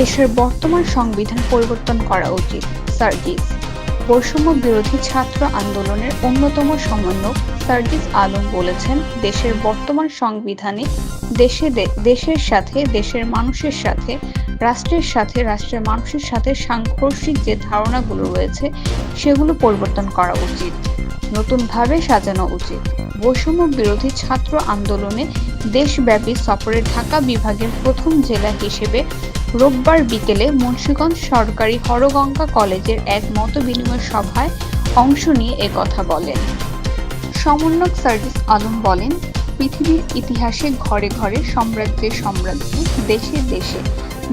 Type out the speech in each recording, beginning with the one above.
দেশের বর্তমান সংবিধান পরিবর্তন করা উচিত। সার্জিস বৈষম্য বিরোধী ছাত্র আন্দোলনের অন্যতম সমন্বয়ক সার্জিস আলম বলেছেন, দেশের বর্তমান সংবিধানে দেশের সাথে, দেশের মানুষের সাথে, রাষ্ট্রের সাথে, রাষ্ট্রের মানুষের সাথে সাংঘর্ষিক যে ধারণাগুলো রয়েছে সেগুলো পরিবর্তন করা উচিত, নতুনভাবে সাজানো উচিত। বৈষম্য বিরোধী ছাত্র আন্দোলনে দেশব্যাপী সফরে ঢাকা বিভাগের প্রথম জেলা হিসেবে রোববার বিকেলে মুন্সিগঞ্জ সরকারি হরগঙ্গা কলেজের এক মতবিনিময় সভায় অংশ নিয়ে একথা বলেন। সমন্বয়ক সার্জিস আলম বলেন, পৃথিবীর ইতিহাসে ঘরে ঘরে, সাম্রাজ্যে সাম্রাজ্যে, দেশে দেশে,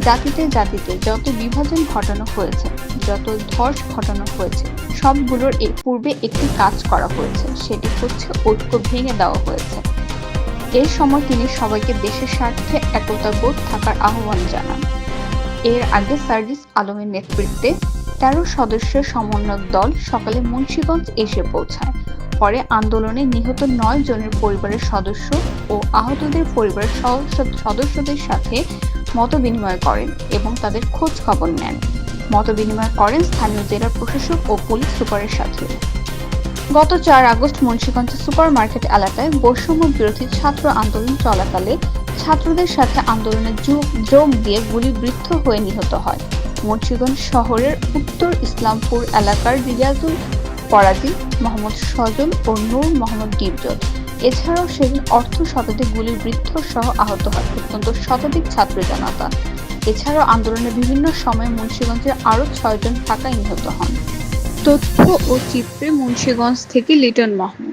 জাতিতে জাতিতে যত বিভাজন ঘটানো হয়েছে, যত ধস ঘটানো হয়েছে, সবগুলোর পূর্বে একটি কাজ করা হয়েছে, সেটি হচ্ছে ঐক্য ভেঙে দেওয়া হয়েছে। এর সময় তিনি সবাইকে দেশের স্বার্থে একতাবোধ থাকার আহ্বান জানান। এর আগে সার্জিস আলমের নেতৃত্বে ১৩ সদস্যের সমন্বয়ক দল সকালে মুন্সিগঞ্জ এসে পৌঁছায়। পরে আন্দোলনে নিহত ৯ জনের পরিবারের সদস্য ও আহতদের পরিবারের সদস্যদের সাথে মতবিনিময় করেন এবং তাদের খোঁজ খবর নেন। মতবিনিময় করেন স্থানীয় জেলা প্রশাসক ও পুলিশ সুপারের সাথে। গত ৪ আগস্ট মুন্সিগঞ্জের সুপার মার্কেট এলাকায় বৈষম্য বিরোধী ছাত্র আন্দোলন চলাকালে ছাত্রদের সাথে আন্দোলনে যোগ দিয়ে গুলিবিদ্ধ হয়ে নিহত হয় মুন্সিগঞ্জ শহরের উত্তর ইসলামপুর এলাকার রিয়াজুল পরাজি, মোহাম্মদ সজল ও নূর মোহাম্মদ ডিপজল। এছাড়াও সেদিন অর্ধ শতাধিক গুলিবিদ্ধ সহ আহত হয় অত্যন্ত শতাধিক ছাত্র জনতা। এছাড়াও আন্দোলনের বিভিন্ন সময়ে মুন্সিগঞ্জের আরও ৬ জন ঢাকায় নিহত হন। তথ্য ও চিত্রে মুন্সিগঞ্জ থেকে লিটন মাহমুদ।